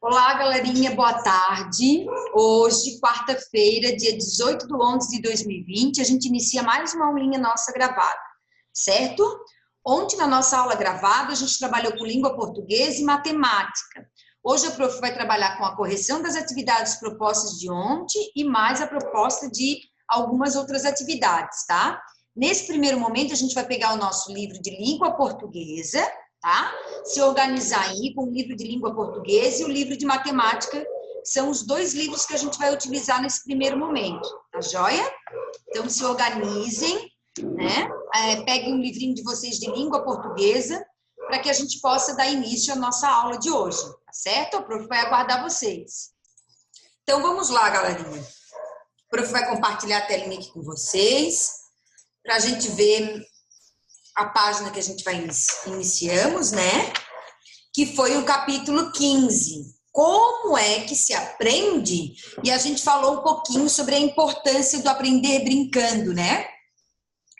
Olá, galerinha, boa tarde. Hoje, quarta-feira, dia 18/11/2020, a gente inicia mais uma aulinha nossa gravada, certo? Ontem, na nossa aula gravada, a gente trabalhou com língua portuguesa e matemática. Hoje, a prof vai trabalhar com a correção das atividades propostas de ontem e mais a proposta de algumas outras atividades, tá? Nesse primeiro momento, a gente vai pegar o nosso livro de língua portuguesa, tá? Se organizar aí com o livro de língua portuguesa e o livro de matemática, que são os dois livros que a gente vai utilizar nesse primeiro momento, tá joia? Então, se organizem, né? Peguem um livrinho de vocês de língua portuguesa para que a gente possa dar início à nossa aula de hoje, tá certo? O prof vai aguardar vocês. Então, vamos lá, galerinha. O prof vai compartilhar a telinha aqui com vocês, para a gente ver a página que a gente vai iniciamos, né? Que foi o capítulo 15. Como é que se aprende? E a gente falou um pouquinho sobre a importância do aprender brincando, né?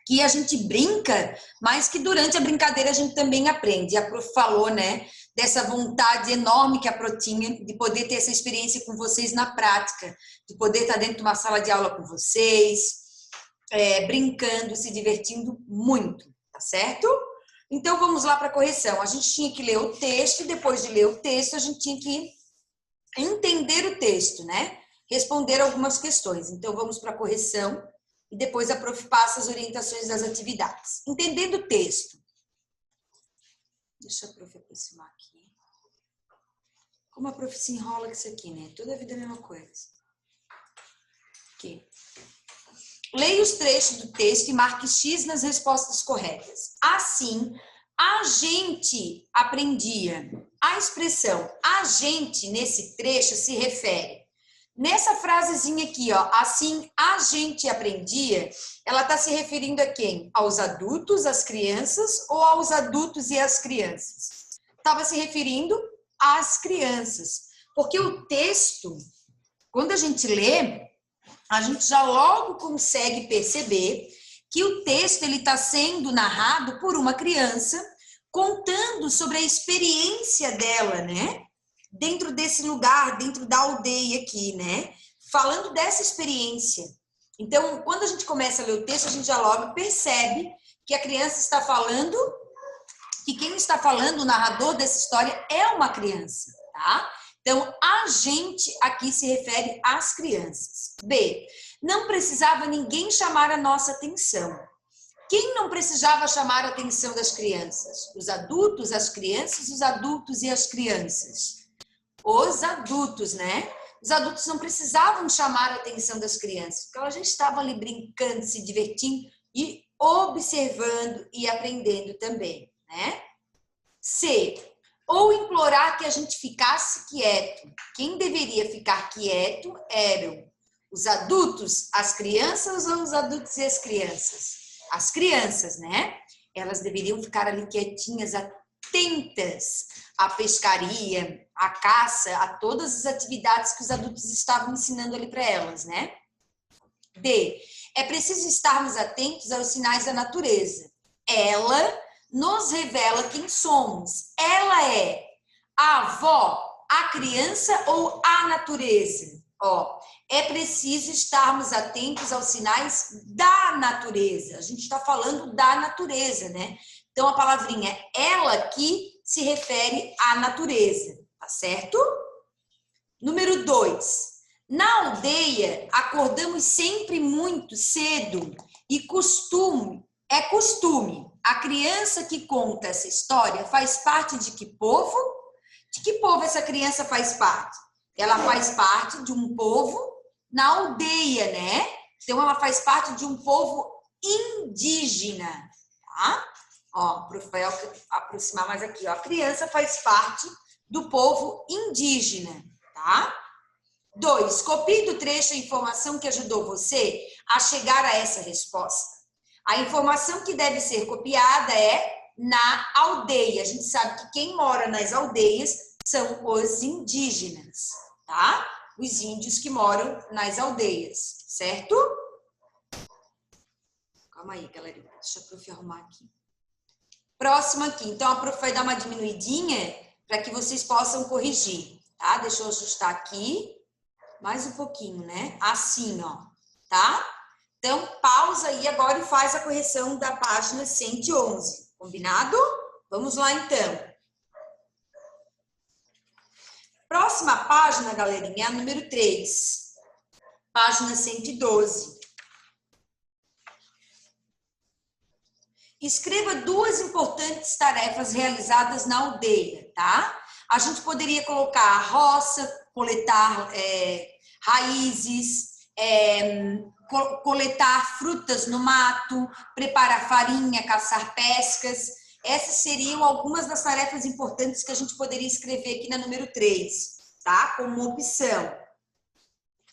Que a gente brinca, mas que durante a brincadeira a gente também aprende. A prof falou, né? Dessa vontade enorme que a Pro tinha de poder ter essa experiência com vocês na prática, de poder estar dentro de uma sala de aula com vocês, brincando, se divertindo muito. Tá certo? Então, vamos lá para a correção. A gente tinha que ler o texto e depois de ler o texto, a gente tinha que entender o texto, né? Responder algumas questões. Então, vamos para a correção e depois a prof passa as orientações das atividades. Entendendo o texto. Deixa a prof aproximar aqui. Como a prof se enrola com isso aqui, né? Toda a vida é a mesma coisa. Aqui. Leia os trechos do texto e marque X nas respostas corretas. Assim, a gente aprendia. A expressão a gente, nesse trecho, se refere. Nessa frasezinha aqui, ó, assim, a gente aprendia, ela está se referindo a quem? Aos adultos, às crianças ou aos adultos e às crianças? Estava se referindo às crianças. Porque o texto, quando a gente lê, a gente já logo consegue perceber que o texto ele está sendo narrado por uma criança contando sobre a experiência dela, né? Dentro desse lugar, dentro da aldeia aqui, né? Falando dessa experiência. Então, quando a gente começa a ler o texto, a gente já logo percebe que a criança está falando, que quem está falando, o narrador dessa história, é uma criança, tá? Então, a gente aqui se refere às crianças. B. Não precisava ninguém chamar a nossa atenção. Quem não precisava chamar a atenção das crianças? Os adultos, as crianças, os adultos e as crianças. Os adultos, né? Os adultos não precisavam chamar a atenção das crianças, porque elas já estavam ali brincando, se divertindo e observando e aprendendo também, né? C. Ou implorar que a gente ficasse quieto. Quem deveria ficar quieto eram os adultos, as crianças ou os adultos e as crianças? As crianças, né? Elas deveriam ficar ali quietinhas, atentas à pescaria, à caça, a todas as atividades que os adultos estavam ensinando ali para elas, né? D. É preciso estarmos atentos aos sinais da natureza. Ela nos revela quem somos. Ela é a avó, a criança ou a natureza? Ó, é preciso estarmos atentos aos sinais da natureza. A gente está falando da natureza, né? Então, a palavrinha ela aqui se refere à natureza, tá certo? Número 2. Na aldeia, acordamos sempre muito cedo e é costume. A criança que conta essa história faz parte de que povo? De que povo essa criança faz parte? Ela faz parte de um povo na aldeia, né? Então, ela faz parte de um povo indígena, tá? Ó, para aproximar mais aqui, ó. A criança faz parte do povo indígena, tá? 2. Copie do trecho a informação que ajudou você a chegar a essa resposta. A informação que deve ser copiada é na aldeia. A gente sabe que quem mora nas aldeias são os indígenas, tá? Os índios que moram nas aldeias, certo? Calma aí, galera. Deixa a prof arrumar aqui. Próximo aqui. Então, a prof vai dar uma diminuidinha para que vocês possam corrigir, tá? Deixa eu ajustar aqui, mais um pouquinho, né? Assim, ó, tá? Então, pausa aí agora e faz a correção da página 111, combinado? Vamos lá, então. Próxima página, galerinha, é a número 3, página 112. Escreva 2 importantes tarefas realizadas na aldeia, tá? A gente poderia colocar a roça, coletar raízes, coletar frutas no mato, preparar farinha, caçar pescas. Essas seriam algumas das tarefas importantes que a gente poderia escrever aqui na número 3, tá? Como opção.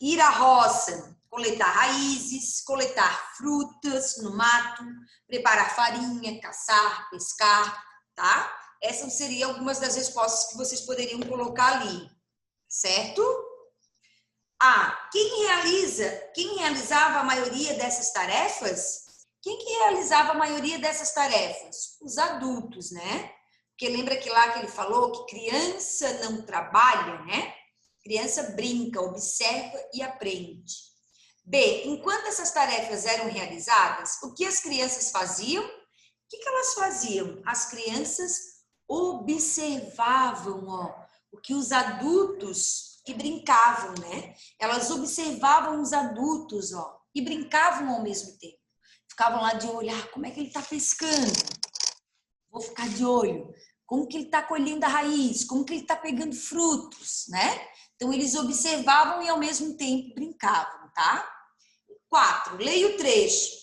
Ir à roça, coletar raízes, coletar frutas no mato, preparar farinha, caçar, pescar, tá? Essas seriam algumas das respostas que vocês poderiam colocar ali, certo? Quem realizava a maioria dessas tarefas? Quem que realizava a maioria dessas tarefas? Os adultos, né? Porque lembra que lá que ele falou que criança não trabalha, né? Criança brinca, observa e aprende. B, enquanto essas tarefas eram realizadas, o que as crianças faziam? O que elas faziam? As crianças observavam, ó, o que os adultos que brincavam, né? Elas observavam os adultos, ó, e brincavam ao mesmo tempo. Ficavam lá de olhar, como é que ele está pescando? Vou ficar de olho. Como que ele está colhendo a raiz? Como que ele está pegando frutos, né? Então, eles observavam e ao mesmo tempo brincavam, tá? 4, leia o trecho.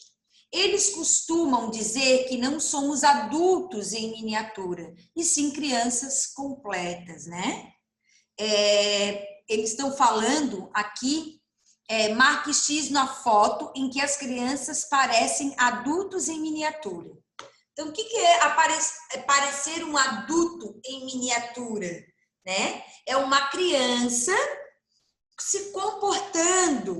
Eles costumam dizer que não somos adultos em miniatura, e sim crianças completas, né? Eles estão falando aqui, marque X na foto em que as crianças parecem adultos em miniatura. Então, o que é parecer um adulto em miniatura? Né? É uma criança se comportando,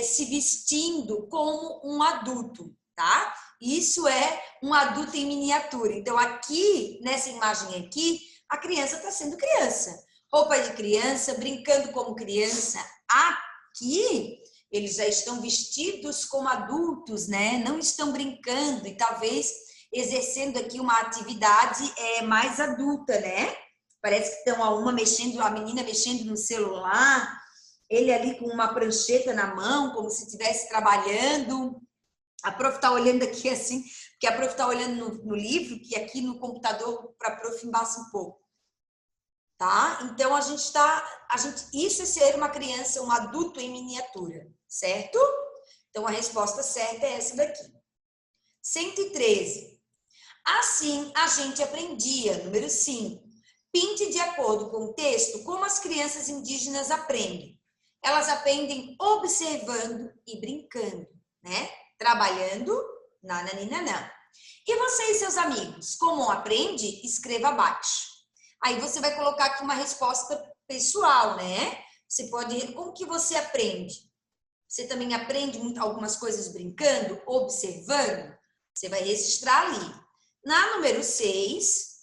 se vestindo como um adulto, tá? Isso é um adulto em miniatura. Então, aqui, nessa imagem aqui, a criança está sendo criança. Roupa de criança, brincando como criança. Aqui, eles já estão vestidos como adultos, né? Não estão brincando e talvez exercendo aqui uma atividade mais adulta, né? Parece que estão a menina mexendo no celular, ele ali com uma prancheta na mão, como se estivesse trabalhando. A prof está olhando aqui assim, porque a prof está olhando no livro, que aqui no computador para a prof embaça um pouco. Tá? Então, isso é ser uma criança, um adulto em miniatura, certo? Então, a resposta certa é essa daqui. 113. Assim, a gente aprendia. Número 5. Pinte de acordo com o texto como as crianças indígenas aprendem. Elas aprendem observando e brincando, né? Trabalhando, nananina. E você e seus amigos, como aprende? Escreva abaixo. Aí você vai colocar aqui uma resposta pessoal, né? Você pode, como que você aprende? Você também aprende algumas coisas brincando, observando? Você vai registrar ali. Na número 6,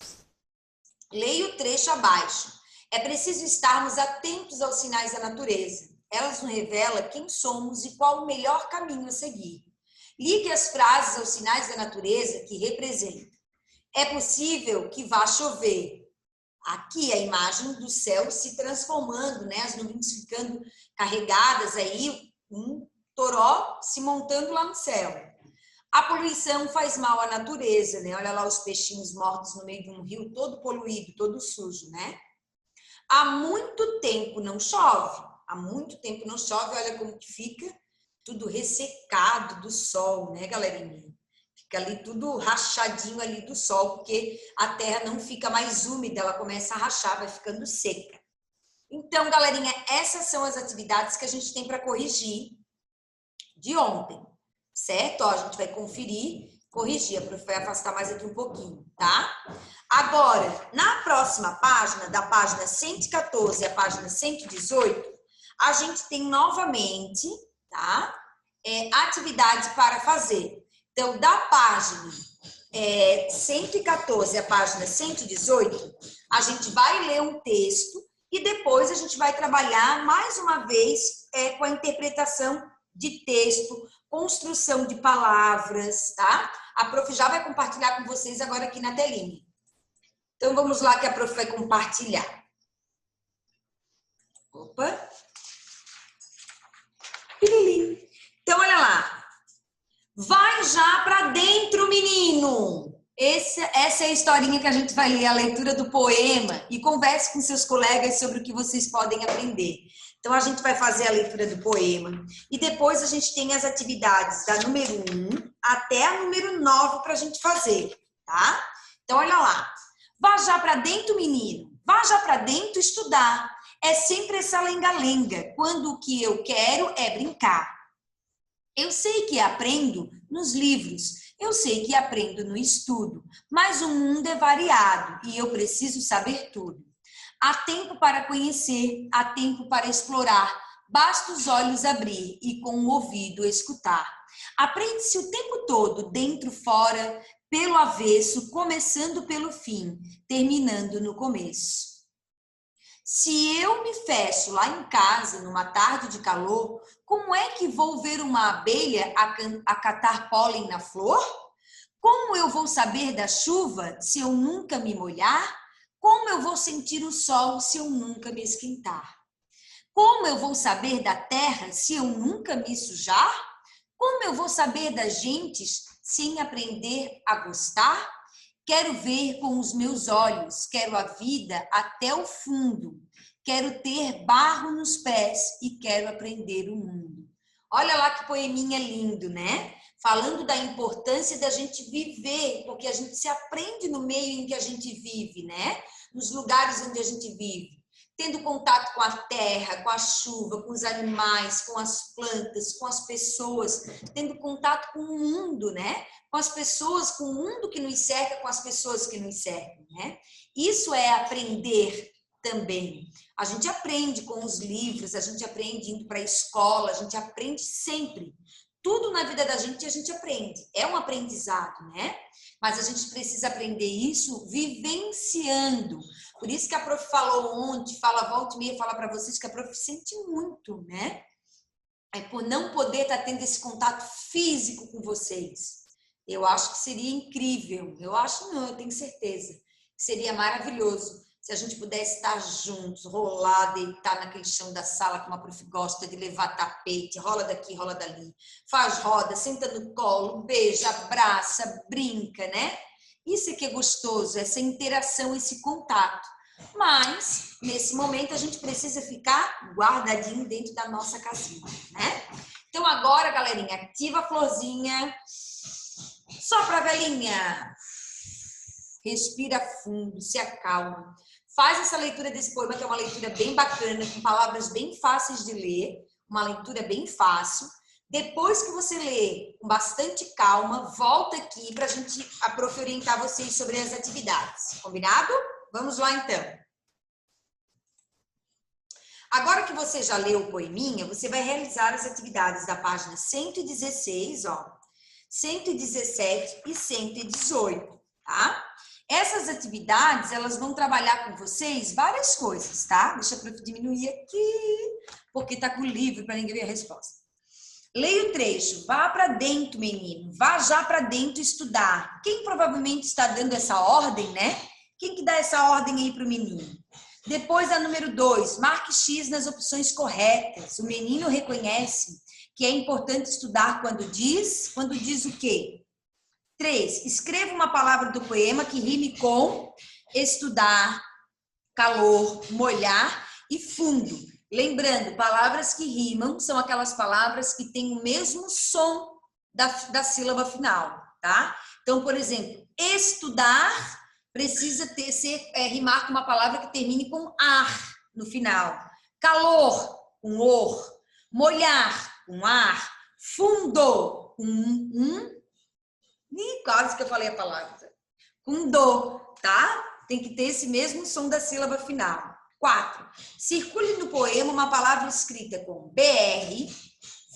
leia o trecho abaixo. É preciso estarmos atentos aos sinais da natureza. Elas nos revelam quem somos e qual o melhor caminho a seguir. Ligue as frases aos sinais da natureza que representam. É possível que vá chover. Aqui a imagem do céu se transformando, né? As nuvens ficando carregadas aí, um toró se montando lá no céu. A poluição faz mal à natureza, né? Olha lá os peixinhos mortos no meio de um rio todo poluído, todo sujo, né? Há muito tempo não chove. Há muito tempo não chove, olha como que fica tudo ressecado do sol, né, galerinha? Fica ali tudo rachadinho ali do sol, porque a terra não fica mais úmida, ela começa a rachar, vai ficando seca. Então, galerinha, essas são as atividades que a gente tem para corrigir de ontem, certo? Ó, a gente vai conferir, corrigir, a prof vai afastar mais aqui um pouquinho, tá? Agora, na próxima página, da página 114 à página 118, a gente tem novamente, tá? Atividade para fazer. Então, da página 114 à página 118, a gente vai ler um texto E depois a gente vai trabalhar mais uma vez com a interpretação de texto, construção de palavras, tá? A prof já vai compartilhar com vocês agora aqui na telinha. Então, vamos lá que a prof vai compartilhar. Opa! Então, olha lá. Vai já para dentro, menino! Essa é a historinha que a gente vai ler, a leitura do poema, e converse com seus colegas sobre o que vocês podem aprender. Então, a gente vai fazer a leitura do poema e depois a gente tem as atividades da número 1 até a número 9 para a gente fazer, tá? Então, olha lá. Vá já para dentro, menino. Vá já para dentro estudar. É sempre essa lenga-lenga, quando o que eu quero é brincar. Eu sei que aprendo nos livros, eu sei que aprendo no estudo, mas o mundo é variado e eu preciso saber tudo. Há tempo para conhecer, há tempo para explorar, basta os olhos abrir e com o ouvido escutar. Aprende-se o tempo todo, dentro, fora, pelo avesso, começando pelo fim, terminando no começo. Se eu me fecho lá em casa, numa tarde de calor, como é que vou ver uma abelha a catar pólen na flor? Como eu vou saber da chuva se eu nunca me molhar? Como eu vou sentir o sol se eu nunca me esquentar? Como eu vou saber da terra se eu nunca me sujar? Como eu vou saber das gentes sem aprender a gostar? Quero ver com os meus olhos, quero a vida até o fundo. Quero ter barro nos pés e quero aprender o mundo. Olha lá que poeminha lindo, né? Falando da importância da gente viver, porque a gente se aprende no meio em que a gente vive, né? Nos lugares onde a gente vive. Tendo contato com a terra, com a chuva, com os animais, com as plantas, com as pessoas, tendo contato com o mundo, né? Com as pessoas, com o mundo que nos cerca, com as pessoas que nos cercam, né? Isso é aprender também. A gente aprende com os livros, a gente aprende indo para a escola, a gente aprende sempre. Tudo na vida da gente a gente aprende. É um aprendizado, né? Mas a gente precisa aprender isso vivenciando. Por isso que a prof falou ontem, volta e meia, fala para vocês que a prof sente muito, né? É por não poder estar tendo esse contato físico com vocês. Eu acho que seria incrível. Eu acho não, eu tenho certeza. Que seria maravilhoso se a gente pudesse estar juntos, rolar, deitar naquele chão da sala como a prof gosta de levar tapete, rola daqui, rola dali, faz roda, senta no colo, beija, abraça, brinca, né? Isso é que é gostoso, essa interação, esse contato. Mas, nesse momento, a gente precisa ficar guardadinho dentro da nossa casinha, né? Então, agora, galerinha, ativa a florzinha, sopra a velinha, respira fundo, se acalma. Faz essa leitura desse poema, que é uma leitura bem bacana, com palavras bem fáceis de ler, uma leitura bem fácil. Depois que você lê com bastante calma, volta aqui para a prof orientar vocês sobre as atividades. Combinado? Vamos lá, então. Agora que você já leu o poeminha, você vai realizar as atividades da página 116, ó, 117 e 118, tá? Essas atividades, elas vão trabalhar com vocês várias coisas, tá? Deixa eu diminuir aqui, porque tá com o livro para ninguém ver a resposta. Leia o trecho. Vá para dentro, menino. Vá já para dentro estudar. Quem provavelmente está dando essa ordem, né? Quem que dá essa ordem aí para o menino? Depois, a número 2. Marque X nas opções corretas. O menino reconhece que é importante estudar quando diz o quê? 3. Escreva uma palavra do poema que rime com estudar, calor, molhar e fundo. Lembrando, palavras que rimam são aquelas palavras que têm o mesmo som da sílaba final, tá? Então, por exemplo, estudar precisa rimar com uma palavra que termine com ar no final. Calor, com or. Molhar, com ar. Fundo, com quase que eu falei a palavra. Com do, tá? Tem que ter esse mesmo som da sílaba final. 4. Circule no poema uma palavra escrita com BR,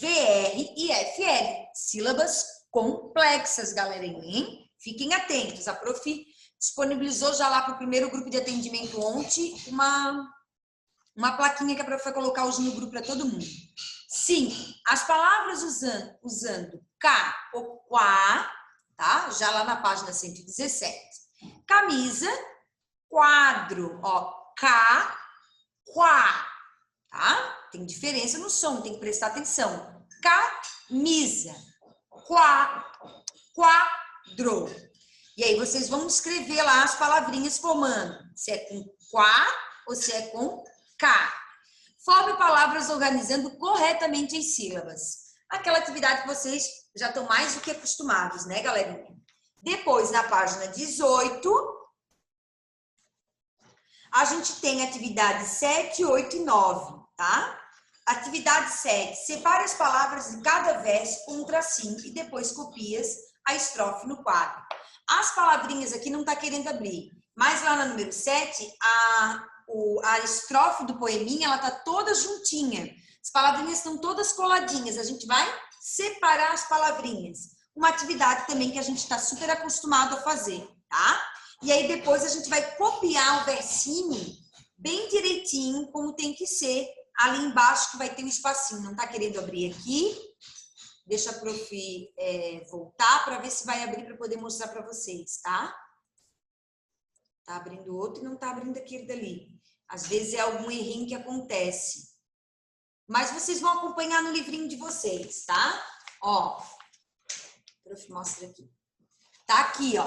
VR e FL. Sílabas complexas, galerinha, hein? Fiquem atentos. A prof disponibilizou já lá para o primeiro grupo de atendimento ontem uma Uma plaquinha que a prof vai colocar hoje no grupo para todo mundo. 5. As palavras usando cá ou quá, tá? Já lá na página 117. Camisa, quadro, ó, cá, quá, tá? Tem diferença no som, tem que prestar atenção. Camisa, quá, quadro. E aí vocês vão escrever lá as palavrinhas formando, se é com quá ou se é com cá. Forme palavras organizando corretamente em sílabas. Aquela atividade que vocês já estão mais do que acostumados, né, galerinha? Depois, na página 18, a gente tem atividade 7, 8 e 9, tá? Atividade 7, separe as palavras de cada verso com um tracinho e depois copias a estrofe no quadro. As palavrinhas aqui não tá querendo abrir, mas lá no número 7, a estrofe do poeminha, ela tá toda juntinha. As palavrinhas estão todas coladinhas. A gente vai separar as palavrinhas. Uma atividade também que a gente está super acostumado a fazer, tá? E aí depois a gente vai copiar o versinho bem direitinho, como tem que ser. Ali embaixo que vai ter um espacinho. Não tá querendo abrir aqui? Deixa a prof voltar para ver se vai abrir para poder mostrar para vocês, tá? Tá abrindo outro e não tá abrindo aquele dali. Às vezes é algum errinho que acontece. Mas vocês vão acompanhar no livrinho de vocês, tá? Ó, prof, mostra aqui. Tá aqui, ó.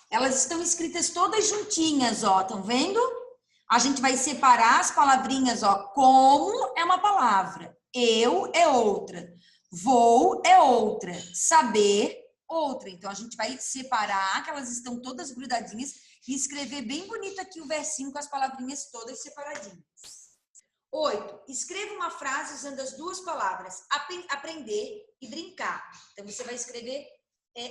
Elas estão escritas todas juntinhas, ó. Estão vendo? A gente vai separar as palavrinhas, ó. Como é uma palavra. Eu é outra. Vou é outra. Saber, outra. Então, a gente vai separar, que elas estão todas grudadinhas, e escrever bem bonito aqui o versinho com as palavrinhas todas separadinhas. 8. Escreva uma frase usando as duas palavras aprender e brincar. Então, você vai escrever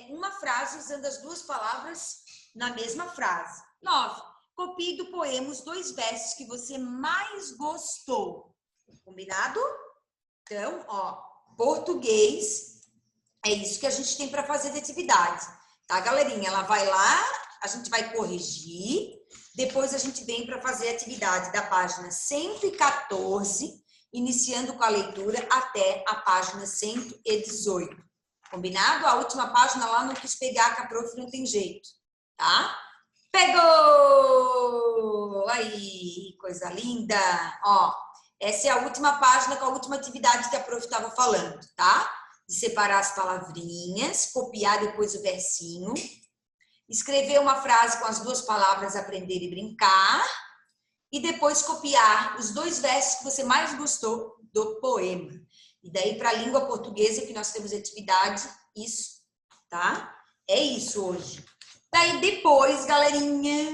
uma frase usando as duas palavras na mesma frase. 9. Copie do poema os 2 versos que você mais gostou. Combinado? Então, ó, português, é isso que a gente tem para fazer de atividade. Tá, galerinha? Ela vai lá, a gente vai corrigir, depois a gente vem para fazer a atividade da página 114, iniciando com a leitura até a página 118. Combinado? A última página lá não quis pegar, que a prof não tem jeito, tá? Pegou! Aí, coisa linda! Ó, essa é a última página com a última atividade que a prof estava falando, tá? De separar as palavrinhas, copiar depois o versinho, escrever uma frase com as 2 palavras aprender e brincar, e depois copiar os 2 versos que você mais gostou do poema. E daí, para a língua portuguesa, que nós temos atividade, isso, tá? É isso hoje. Daí, depois, galerinha,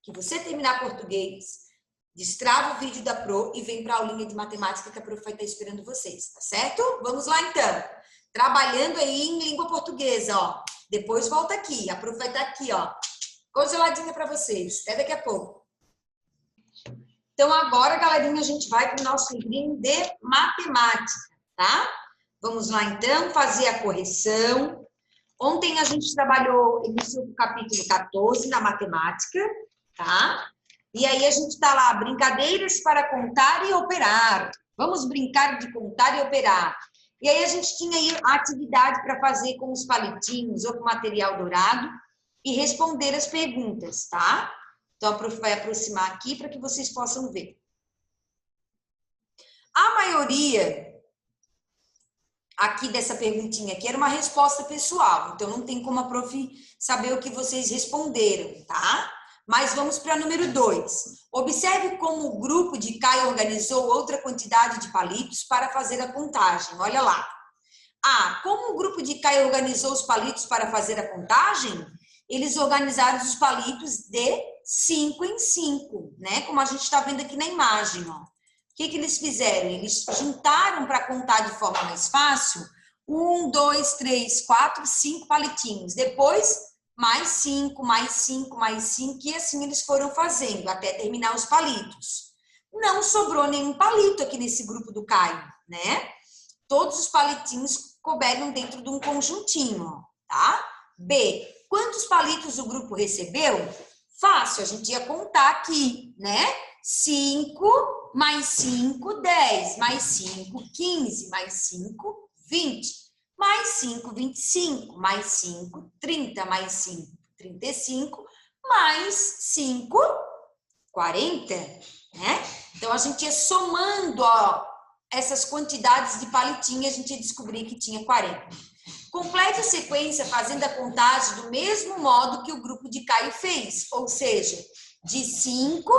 que você terminar português, destrava o vídeo da Pro e vem para a aulinha de matemática que a Pro vai estar esperando vocês, tá certo? Vamos lá, então. Trabalhando aí em língua portuguesa, ó. Depois volta aqui. A Pro vai estar aqui, ó. Congeladinha para vocês. Até daqui a pouco. Então, agora, galerinha, a gente vai para o nosso livrinho de matemática, tá? Vamos lá, então, fazer a correção. Ontem a gente trabalhou, iniciou o capítulo 14 na matemática, tá? E aí a gente tá lá, brincadeiras para contar e operar. Vamos brincar de contar e operar. E aí a gente tinha aí a atividade para fazer com os palitinhos ou com material dourado e responder as perguntas, tá? Então, a prof vai aproximar aqui para que vocês possam ver. A maioria aqui dessa perguntinha aqui era uma resposta pessoal, então não tem como a prof saber o que vocês responderam, tá? Mas vamos para número 2. Observe como o grupo de Caio organizou outra quantidade de palitos para fazer a contagem. Olha lá. Ah, como o grupo de Caio organizou os palitos para fazer a contagem? Eles organizaram os palitos de 5 em 5, né? Como a gente está vendo aqui na imagem, ó. O que eles fizeram? Eles juntaram para contar de forma mais fácil 1, 2, 3, 4, 5 palitinhos. Depois, mais 5, mais 5, mais 5, e assim eles foram fazendo até terminar os palitos. Não sobrou nenhum palito aqui nesse grupo do Caio, né? Todos os palitinhos couberam dentro de um conjuntinho, ó, tá? B. Quantos palitos o grupo recebeu? Fácil, a gente ia contar aqui, né? 5 mais 5, 10, mais 5, 15, mais 5, 20, mais 5, 25, mais 5, 30, mais 5, 35, mais 5, 40, né? Então, a gente ia somando, ó, essas quantidades de palitinhas, a gente ia descobrir que tinha 40. Complete a sequência fazendo a contagem do mesmo modo que o grupo de Caio fez, ou seja, de 5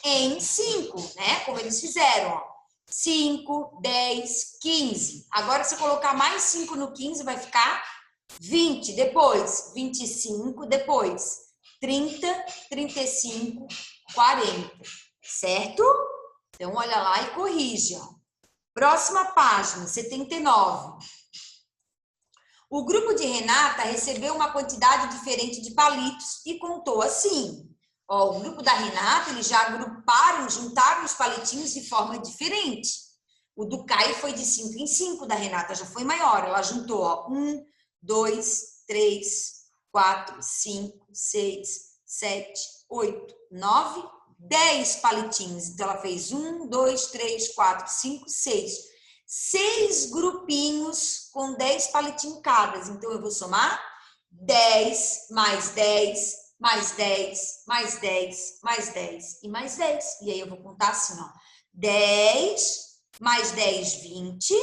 em 5, né? Como eles fizeram, ó. 5, 10, 15. Agora, se eu colocar mais 5 no 15, vai ficar 20. Depois, 25. Depois, 30, 35, 40. Certo? Então, olha lá e corrige, ó. Próxima página, 79. O grupo de Renata recebeu uma quantidade diferente de palitos e contou assim. Ó, o grupo da Renata, eles já agruparam, juntaram os palitinhos de forma diferente. O do Caio foi de 5 em 5, da Renata já foi maior. Ela juntou, ó, 1, 2, 3, 4, 5, 6, 7, 8, 9, 10 palitinhos. Então, ela fez 1, 2, 3, 4, 5, 6. 6 grupinhos com 10 palitinhos cada. Então, eu vou somar 10 mais 10, mais 10, mais 10, mais 10 e mais 10. E aí, eu vou contar assim, ó. 10 mais 10, 20.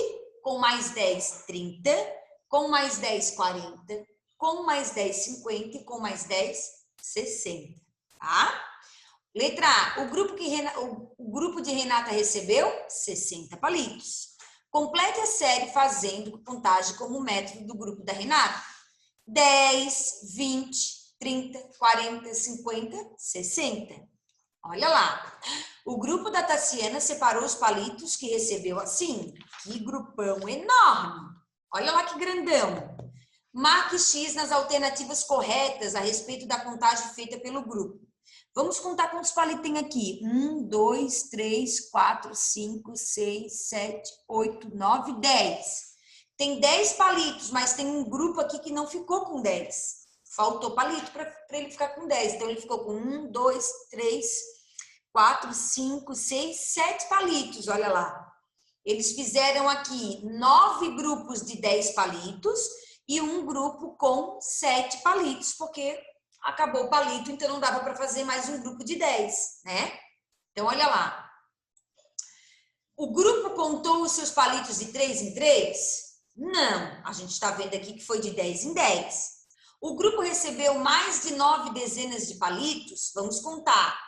Com mais 10, 30. Com mais 10, 40. Com mais 10, 50. E com mais 10, 60. Tá? Letra A. O grupo de Renata recebeu 60 palitos. Complete a série fazendo contagem como método do grupo da Renata. 10, 20, 30, 40, 50, 60. Olha lá. O grupo da Tassiana separou os palitos que recebeu assim. Que grupão enorme. Olha lá que grandão. Marque X nas alternativas corretas a respeito da contagem feita pelo grupo. Vamos contar quantos palitos tem aqui. 1, 2, 3, 4, 5, 6, 7, 8, 9, 10. Tem 10 palitos, mas tem um grupo aqui que não ficou com 10. Faltou palito para ele ficar com 10. Então, ele ficou com 1, 2, 3, 4, 5, 6, 7 palitos. Olha lá. Eles fizeram aqui 9 grupos de 10 palitos e um grupo com 7 palitos, porque acabou o palito, então não dava para fazer mais um grupo de 10, né? Então, olha lá. O grupo contou os seus palitos de 3 em 3? Não. A gente está vendo aqui que foi de 10 em 10. O grupo recebeu mais de 9 dezenas de palitos? Vamos contar.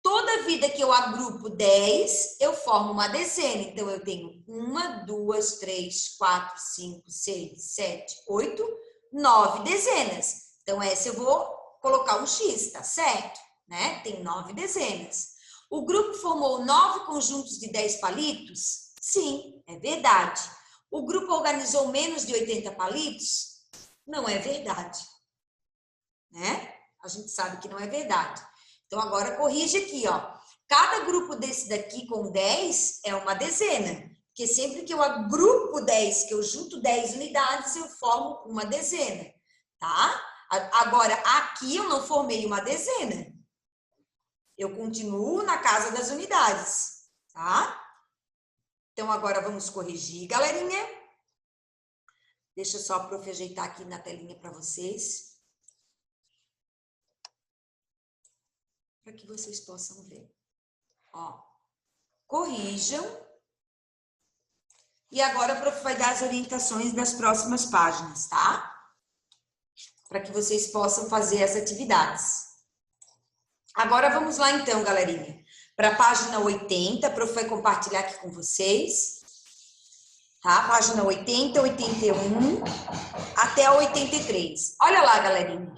Toda vida que eu agrupo 10, eu formo uma dezena. Então, eu tenho 1, 2, 3, 4, 5, 6, 7, 8, 9 dezenas. Então, essa eu vou colocar um X, tá certo? Né? Tem 9 dezenas. O grupo formou 9 conjuntos de 10 palitos? Sim, é verdade. O grupo organizou menos de 80 palitos? Não é verdade. Né? A gente sabe que não é verdade. Então, agora corrige aqui, ó. Cada grupo desse daqui com 10 é uma dezena. Porque sempre que eu agrupo 10, que eu junto 10 unidades, eu formo uma dezena, tá? Agora, aqui eu não formei uma dezena. Eu continuo na casa das unidades, tá? Então, agora vamos corrigir, galerinha. Deixa só a prof ajeitar aqui na telinha para vocês. Para que vocês possam ver. Ó, corrijam. E agora a prof vai dar as orientações das próximas páginas, tá? Para que vocês possam fazer as atividades. Agora vamos lá então, galerinha. Para a página 80, a prof vai compartilhar aqui com vocês. Tá? Página 80, 81, até a 83. Olha lá, galerinha.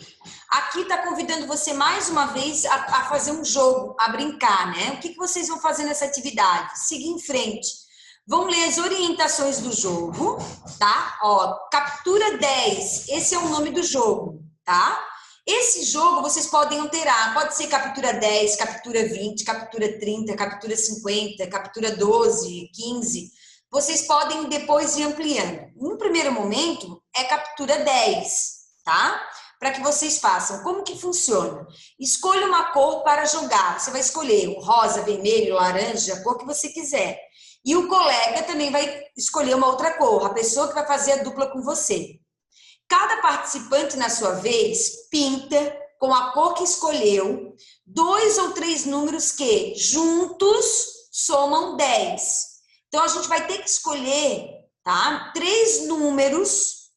Aqui tá convidando você mais uma vez a fazer um jogo, a brincar, né? O que vocês vão fazer nessa atividade? Seguir em frente. Vão ler as orientações do jogo, tá? Ó, captura 10, esse é o nome do jogo, tá? Esse jogo vocês podem alterar, pode ser captura 10, captura 20, captura 30, captura 50, captura 12, 15. Vocês podem depois ir ampliando. No primeiro momento, é captura 10, tá? para que vocês façam. Como que funciona? Escolha uma cor para jogar. Você vai escolher o rosa, vermelho, laranja, a cor que você quiser. E o colega também vai escolher uma outra cor, a pessoa que vai fazer a dupla com você. Cada participante, na sua vez, pinta com a cor que escolheu 2 ou 3 números que, juntos, somam 10. Então, a gente vai ter que escolher, tá? 3 números,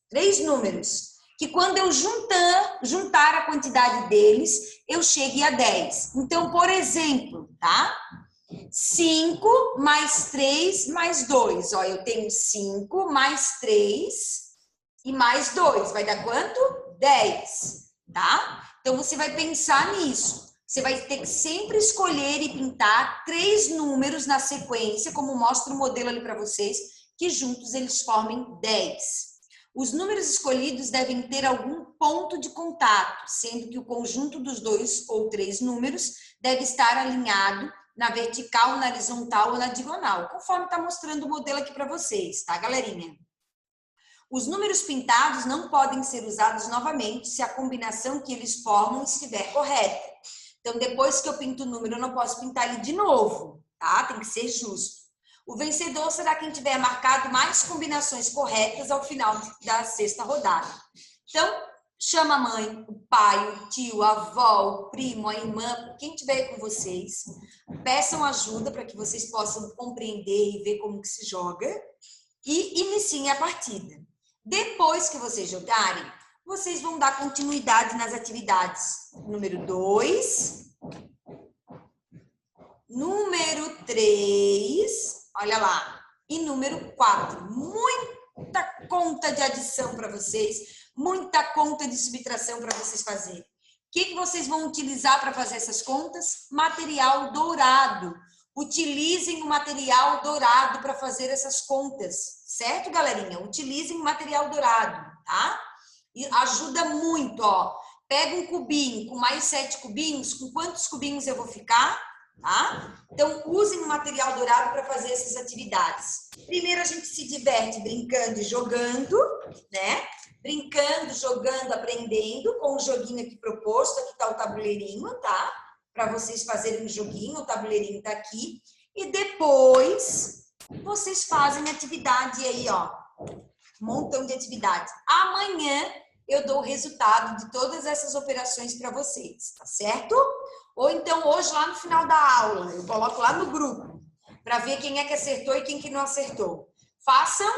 que quando eu juntar a quantidade deles, eu chegue a 10. Então, por exemplo, tá? 5 mais 3 mais 2. Ó, eu tenho 5 mais 3 e mais 2. Vai dar quanto? 10, tá? Então, você vai pensar nisso. Você vai ter que sempre escolher e pintar 3 números na sequência, como mostra o modelo ali para vocês, que juntos eles formem 10. Os números escolhidos devem ter algum ponto de contato, sendo que o conjunto dos 2 ou 3 números deve estar alinhado na vertical, na horizontal ou na diagonal, conforme está mostrando o modelo aqui para vocês, tá, galerinha? Os números pintados não podem ser usados novamente se a combinação que eles formam estiver correta. Então, depois que eu pinto o número, eu não posso pintar ele de novo, tá? Tem que ser justo. O vencedor será quem tiver marcado mais combinações corretas ao final da 6ª rodada. Então, chama a mãe, o pai, o tio, a avó, o primo, a irmã, quem tiver com vocês. Peçam ajuda para que vocês possam compreender e ver como que se joga. E iniciem a partida. Depois que vocês jogarem, vocês vão dar continuidade nas atividades. Número 2. Número 3. Olha lá. E número 4. Muita conta de adição para vocês. Muita conta de subtração para vocês fazerem. O que vocês vão utilizar para fazer essas contas? Material dourado. Utilizem o material dourado para fazer essas contas. Certo, galerinha? Utilizem o material dourado, tá? E ajuda muito, ó. Pega um cubinho com mais 7 cubinhos. Com quantos cubinhos eu vou ficar? Tá? Então, usem o material dourado para fazer essas atividades. Primeiro, a gente se diverte brincando e jogando, né? Brincando, jogando, aprendendo com o joguinho aqui proposto. Aqui tá o tabuleirinho, tá? Para vocês fazerem o joguinho, o tabuleirinho tá aqui. E depois, vocês fazem atividade aí, ó. Um montão de atividades. Amanhã eu dou o resultado de todas essas operações para vocês, tá certo? Ou então hoje lá no final da aula, eu coloco lá no grupo para ver quem é que acertou e quem que não acertou. Façam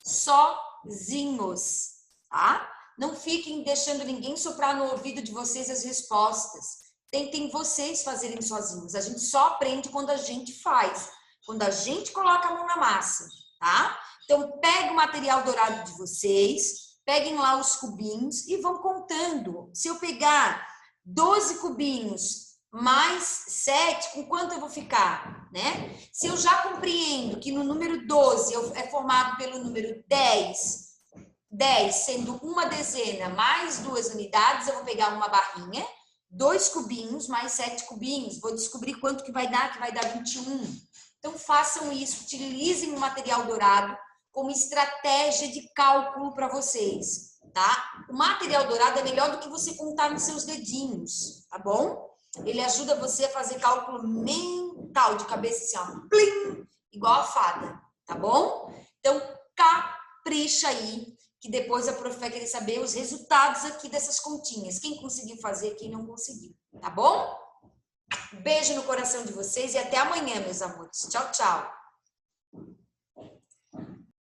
sozinhos, tá? Não fiquem deixando ninguém soprar no ouvido de vocês as respostas. Tentem vocês fazerem sozinhos. A gente só aprende quando a gente faz, quando a gente coloca a mão na massa, tá? Então, pega o material dourado de vocês, peguem lá os cubinhos e vão contando. Se eu pegar 12 cubinhos mais 7, com quanto eu vou ficar, né? Se eu já compreendo que no número 12 é formado pelo número 10, 10 sendo uma dezena mais 2 unidades, eu vou pegar uma barrinha, 2 cubinhos mais 7 cubinhos, vou descobrir quanto que vai dar 21. Então, façam isso, utilizem o material dourado como estratégia de cálculo para vocês, tá? O material dourado é melhor do que você contar nos seus dedinhos, tá bom? Ele ajuda você a fazer cálculo mental de cabeça assim, ó, plim, igual a fada, tá bom? Então, capricha aí, que depois a prof vai querer saber os resultados aqui dessas continhas. Quem conseguiu fazer, quem não conseguiu, tá bom? Beijo no coração de vocês e até amanhã, meus amores. Tchau, tchau.